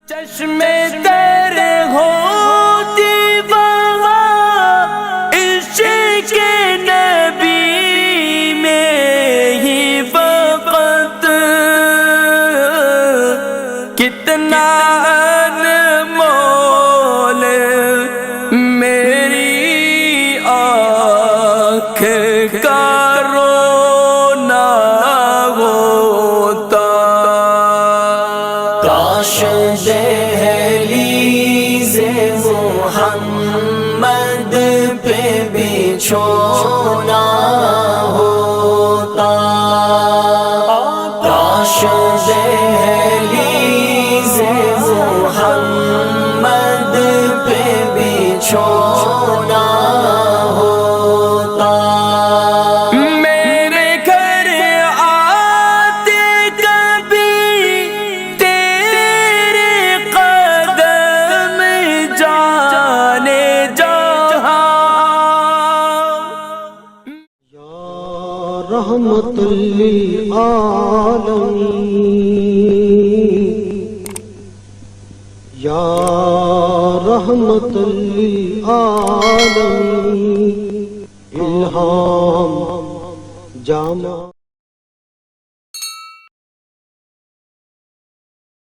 چشمے تیرے ہوتی وہاں عشق نبی میں ہی فقط کتنا انمول میری آنکھ کا رونا ہوتا کاش دہلیز محمد پہ بچھونا ہوتا کاش دہلیز محمد پہ بچھونا ہوتا میرے گھر آتے کبھی تیرے قدم جانے جہاں یا رحمت للعالمین یا رحمت للعالمین الہام جامع